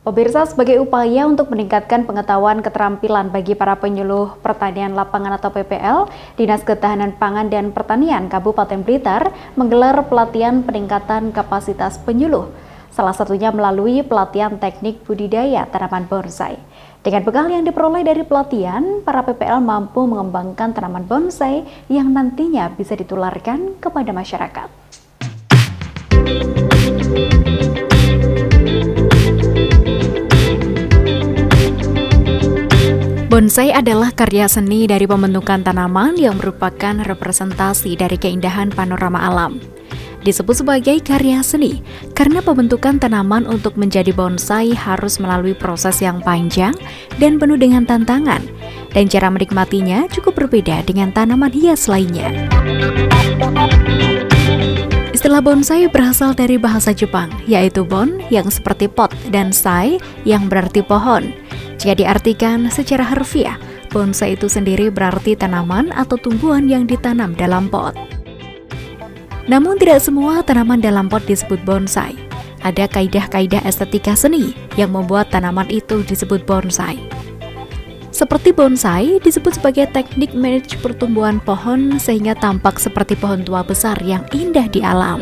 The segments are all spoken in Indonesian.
Pemirsa, sebagai upaya untuk meningkatkan pengetahuan keterampilan bagi para penyuluh pertanian lapangan atau PPL, Dinas Ketahanan Pangan dan Pertanian Kabupaten Blitar menggelar pelatihan peningkatan kapasitas penyuluh, salah satunya melalui pelatihan teknik budidaya tanaman bonsai. Dengan bekal yang diperoleh dari pelatihan, para PPL mampu mengembangkan tanaman bonsai yang nantinya bisa ditularkan kepada masyarakat. Bonsai adalah karya seni dari pembentukan tanaman yang merupakan representasi dari keindahan panorama alam. Disebut sebagai karya seni karena pembentukan tanaman untuk menjadi bonsai harus melalui proses yang panjang dan penuh dengan tantangan, dan cara menikmatinya cukup berbeda dengan tanaman hias lainnya. Istilah bonsai berasal dari bahasa Jepang, yaitu bon yang seperti pot dan sai yang berarti pohon. Jika diartikan secara harfiah, bonsai itu sendiri berarti tanaman atau tumbuhan yang ditanam dalam pot. Namun tidak semua tanaman dalam pot disebut bonsai. Ada kaidah-kaidah estetika seni yang membuat tanaman itu disebut bonsai. Seperti bonsai disebut sebagai teknik manage pertumbuhan pohon sehingga tampak seperti pohon tua besar yang indah di alam.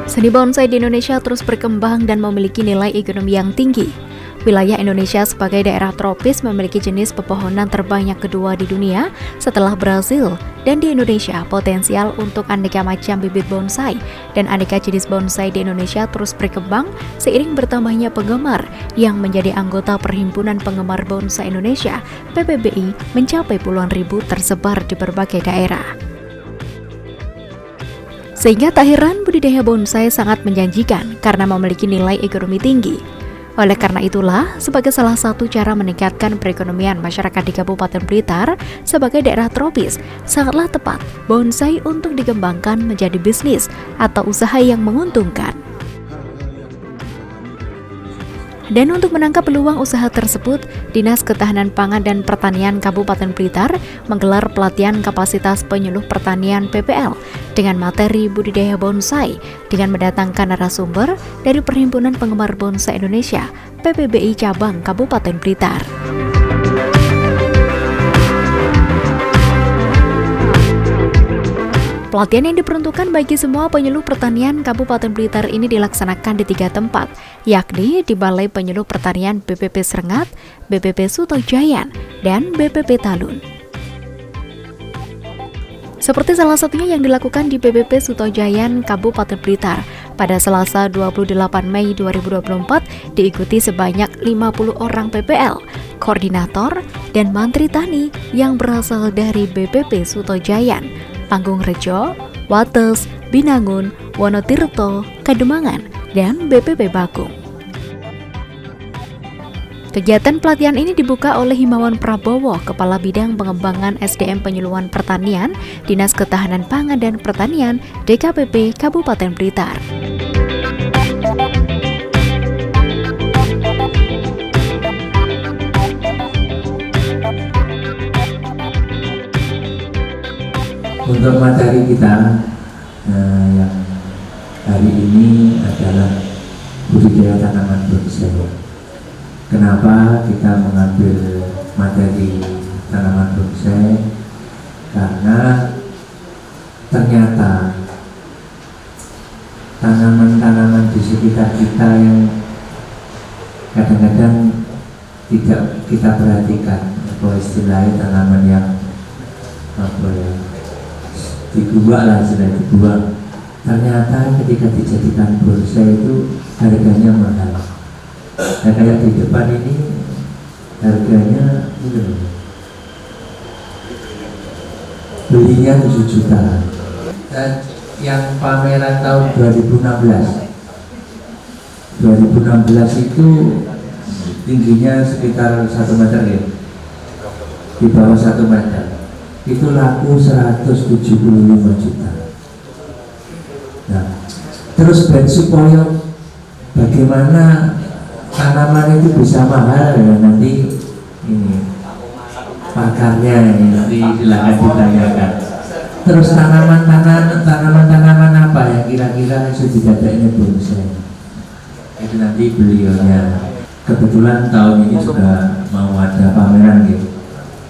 Seni bonsai di Indonesia terus berkembang dan memiliki nilai ekonomi yang tinggi. Wilayah Indonesia sebagai daerah tropis memiliki jenis pepohonan terbanyak kedua di dunia setelah Brasil, dan di Indonesia potensial untuk aneka macam bibit bonsai dan aneka jenis bonsai di Indonesia terus berkembang seiring bertambahnya penggemar yang menjadi anggota Perhimpunan Penggemar Bonsai Indonesia (PPBI) mencapai puluhan ribu tersebar di berbagai daerah. Sehingga tak heran budidaya bonsai sangat menjanjikan karena memiliki nilai ekonomi tinggi. Oleh karena itulah, sebagai salah satu cara meningkatkan perekonomian masyarakat di Kabupaten Blitar sebagai daerah tropis, sangatlah tepat bonsai untuk dikembangkan menjadi bisnis atau usaha yang menguntungkan. Dan untuk menangkap peluang usaha tersebut, Dinas Ketahanan Pangan dan Pertanian Kabupaten Blitar menggelar pelatihan kapasitas penyuluh pertanian PPL dengan materi budidaya bonsai dengan mendatangkan narasumber dari Perhimpunan Penggemar Bonsai Indonesia (PPBI) Cabang Kabupaten Blitar. Pelatihan yang diperuntukkan bagi semua penyuluh pertanian Kabupaten Blitar ini dilaksanakan di 3 tempat, yakni di Balai Penyuluh Pertanian BPP Srengat, BPP Sutojayan, dan BPP Talun. Seperti salah satunya yang dilakukan di BPP Sutojayan Kabupaten Blitar pada Selasa 28 Mei 2024 diikuti sebanyak 50 orang PPL, koordinator, dan mantri tani yang berasal dari BPP Sutojayan, Panggung-Rejo, Wates, Binangun, Wonotirto, Kademangan, dan BPP Bakung. Kegiatan pelatihan ini dibuka oleh Himawan Prabowo, Kepala Bidang Pengembangan SDM Penyuluhan Pertanian, Dinas Ketahanan Pangan dan Pertanian, DKPP Kabupaten Blitar. Untuk materi kita yang hari ini adalah budidaya tanaman bonsai. Kenapa kita mengambil materi tanaman bonsai? Karena ternyata tanaman-tanaman di sekitar kita yang kadang-kadang tidak kita perhatikan, atau istilahnya tanaman yang dibuang lah, sudah dibuang. Ternyata ketika dijadikan bonsai itu harganya mahal. Nah, kayak di depan ini harganya belinya 7 juta. Dan yang pameran tahun 2016 itu tingginya sekitar 1 meter ya, di bawah 1 meter. Itu laku 175 juta. Nah, terus supaya bagaimana tanaman itu bisa mahal ya, nanti ini pakarnya ini nanti silakan ditanyakan. Terus tanaman apa yang kira-kira sejujurnya bonsai itu nanti beliaunya. Kebetulan tahun ini juga mau ada pameran gitu,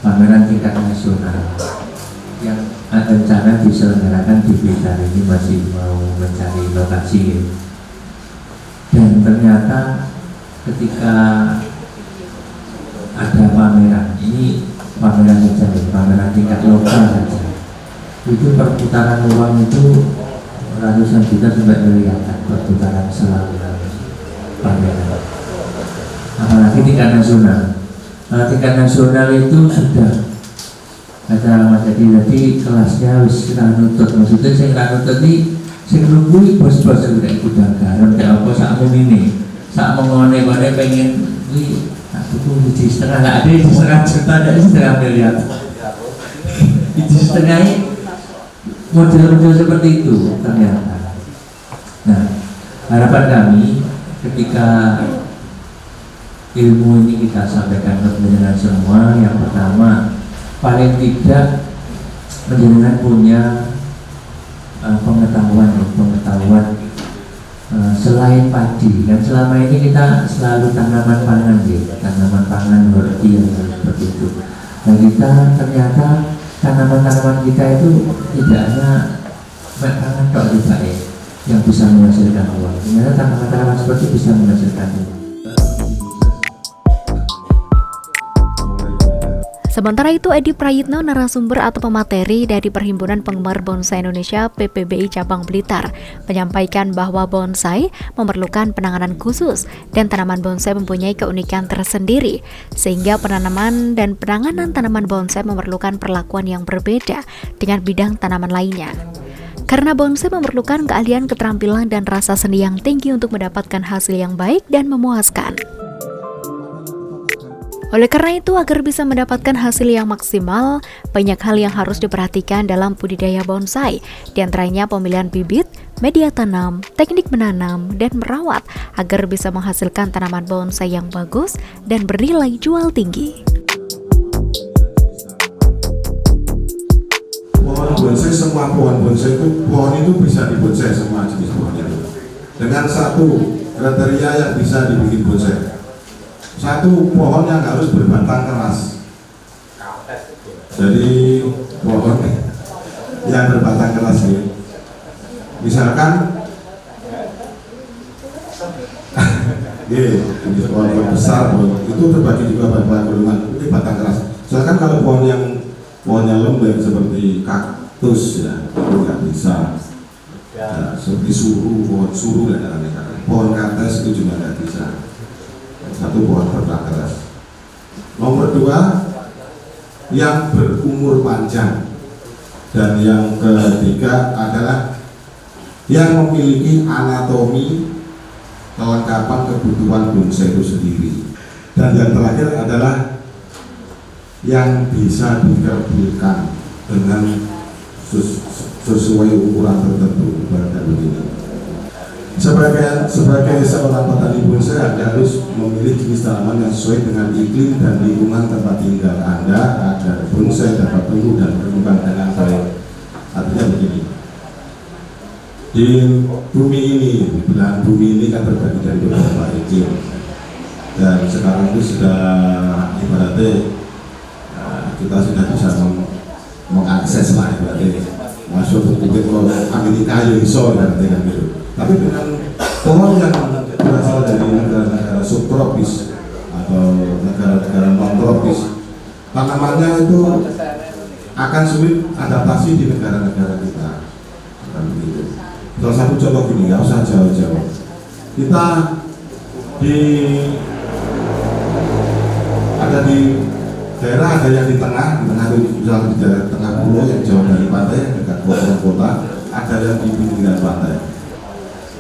pameran tingkat nasional yang rencana diselenggarakan di Blitar. Ini masih mau mencari lokasi gitu. Dan ternyata ketika ada pameran ini, pameran saja, pameran tingkat lokal saja, itu perputaran uang itu ratusan juta sampai miliaran perputaran selama pameran. Apalagi tingkat nasional. Nah, tingkat nasional itu sudah kata Mas jadi kelasnya harus kita nutut. Maksudnya saya nutut ini saya nunggu bos-bos sudah ikut garam kayak apa saat ini saat mengone-ngone pengen aku tuh di setengah, nggak ada di setengah juta, ada di setengah miliar. Di setengah model-model seperti itu ternyata. Nah, harapan kami ketika ilmu ini kita sampaikan ke penjenengan semua, yang pertama paling tidak penjenengan punya pengetahuan selain padi. Dan selama ini kita selalu tanaman pangan tanaman pangan horti yang seperti itu. Dan kita ternyata tanaman-tanaman kita itu tidak hanya pangan tok juga yang bisa menghasilkan uang. Ternyata tanaman-tanaman seperti itu bisa menghasilkan uang. Sementara itu, Edi Prayitno, narasumber atau pemateri dari Perhimpunan Penggemar Bonsai Indonesia PPBI Cabang Blitar, menyampaikan bahwa bonsai memerlukan penanganan khusus dan tanaman bonsai mempunyai keunikan tersendiri, sehingga penanaman dan penanganan tanaman bonsai memerlukan perlakuan yang berbeda dengan bidang tanaman lainnya. Karena bonsai memerlukan keahlian, keterampilan, dan rasa seni yang tinggi untuk mendapatkan hasil yang baik dan memuaskan. Oleh karena itu, agar bisa mendapatkan hasil yang maksimal, banyak hal yang harus diperhatikan dalam budidaya bonsai, diantaranya pemilihan bibit, media tanam, teknik menanam, dan merawat, agar bisa menghasilkan tanaman bonsai yang bagus dan bernilai jual tinggi. Pohon bonsai, semua pohon bonsai itu, pohon itu bisa dibonsai, semua jenis pohon itu, dengan satu kriteria yang bisa dibikin bonsai. Satu, pohon yang harus berbatang keras. Jadi pohon yang berbatang keras ini, misalkan ini pohon besar, itu terbagi juga pada golongan ini batang keras. Misalkan kalau pohonnya lembek seperti kaktus ya, itu nggak bisa. Ya, seperti pohon suru dan lain-lain. Pohon kates itu juga nggak bisa. Satu, pohon berbatang keras. Nomor dua, yang berumur panjang. Dan yang ketiga adalah yang memiliki anatomi kelengkapan kebutuhan bonsai itu sendiri. Dan yang terakhir adalah yang bisa dikerdilkan dengan sesuai ukuran tertentu. Begini. Sebagai seorang petani bonsai, Anda harus memilih jenis tanaman yang sesuai dengan iklim dan lingkungan tempat tinggal Anda agar bonsai dapat tumbuh dan berkembang dengan baik. Artinya begini, di bumi ini, belahan bumi ini kan terbagi dari beberapa iklim, dan sekarang itu sudah ibaratnya kita sudah bisa mengakses lah ibaratnya masuk ke bukit Amerika ya iso ibaratnya kan gitu. Tapi dengan pohon yang berasal dari negara-negara subtropis atau negara-negara non-tropis, tanamannya itu akan sulit adaptasi di negara-negara kita. Salah satu contoh gini, nggak usah jauh-jauh. Kita ada di daerah, ada yang di tengah itu misalnya di daerah tengah pulau yang jauh dari pantai, dekat kota-kota, ada yang di pinggiran pantai.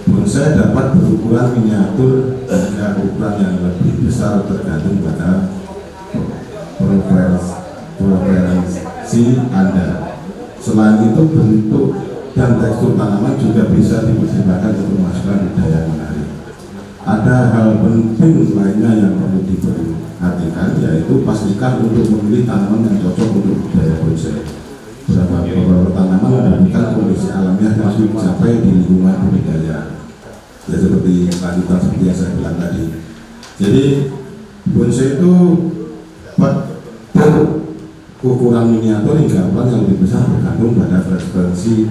Bonsai dapat berukuran miniatur dan ukuran yang lebih besar tergantung pada preferensi Anda. Selain itu, bentuk dan tekstur tanaman juga bisa dipertimbangkan untuk menghasilkan budaya yang menarik. Ada hal penting lainnya yang perlu diperhatikan, yaitu pastikan untuk memilih tanaman yang cocok untuk budaya bonsai. beberapa tanaman menemukan kondisi alamiah yang sulit dicapai di lingkungan budidaya. Ya seperti lanjutan seperti yang saya bilang tadi. Jadi bonsai itu ukuran miniatur hingga ukuran yang lebih besar bergantung pada preferensi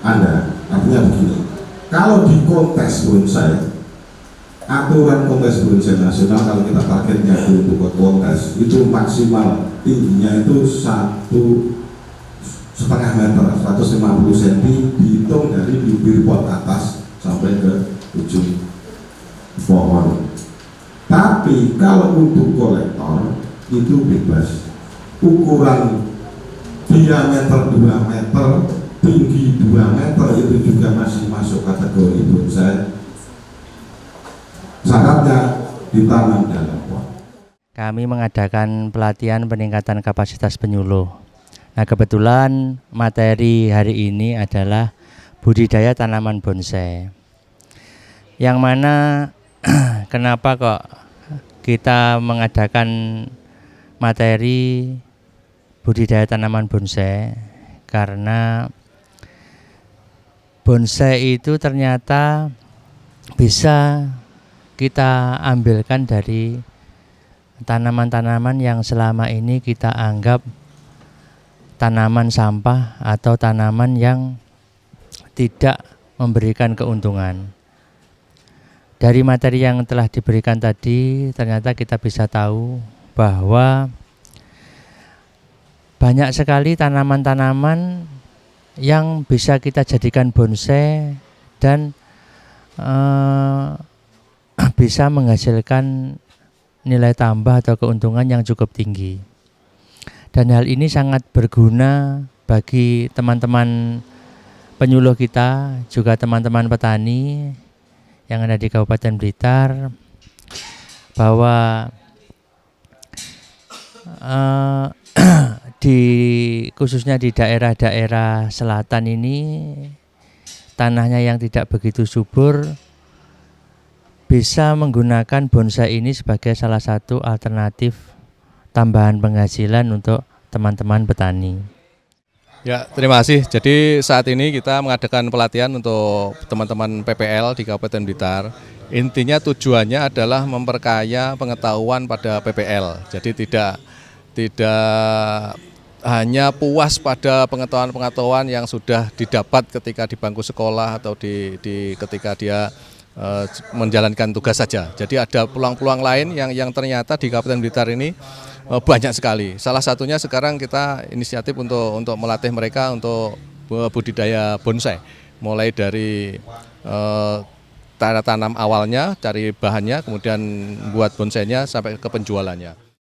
Anda. Artinya begini, kalau di kontes bonsai, aturan kontes bonsai nasional kalau kita targetnya untuk kontes itu maksimal tingginya itu 1,5 meter, 150 cm dihitung dari bibir pot atas sampai ke ujung pohon. Tapi kalau untuk kolektor itu bebas, ukuran diameter 2 meter, tinggi 2 meter itu juga masih masuk kategori bonsai. Syaratnya ditanam dalam pot. Kami mengadakan pelatihan peningkatan kapasitas penyuluh. Nah, kebetulan materi hari ini adalah budidaya tanaman bonsai. Yang mana kenapa kok kita mengadakan materi budidaya tanaman bonsai? Karena bonsai itu ternyata bisa kita ambilkan dari tanaman-tanaman yang selama ini kita anggap tanaman sampah atau tanaman yang tidak memberikan keuntungan. Dari materi yang telah diberikan tadi, ternyata kita bisa tahu bahwa banyak sekali tanaman-tanaman yang bisa kita jadikan bonsai dan bisa menghasilkan nilai tambah atau keuntungan yang cukup tinggi. Dan hal ini sangat berguna bagi teman-teman penyuluh kita, juga teman-teman petani yang ada di Kabupaten Blitar, bahwa khususnya di daerah-daerah selatan ini tanahnya yang tidak begitu subur, bisa menggunakan bonsai ini sebagai salah satu alternatif tambahan penghasilan untuk teman-teman petani. Ya, terima kasih. Jadi saat ini kita mengadakan pelatihan untuk teman-teman PPL di Kabupaten Blitar. Intinya tujuannya adalah memperkaya pengetahuan pada PPL. Jadi tidak hanya puas pada pengetahuan-pengetahuan yang sudah didapat ketika di bangku sekolah atau ketika dia menjalankan tugas saja. Jadi ada peluang-peluang lain yang ternyata di Kabupaten Blitar ini banyak sekali. Salah satunya sekarang kita inisiatif untuk melatih mereka untuk budidaya bonsai. Mulai dari tanam awalnya, cari bahannya, kemudian buat bonsainya sampai ke penjualannya.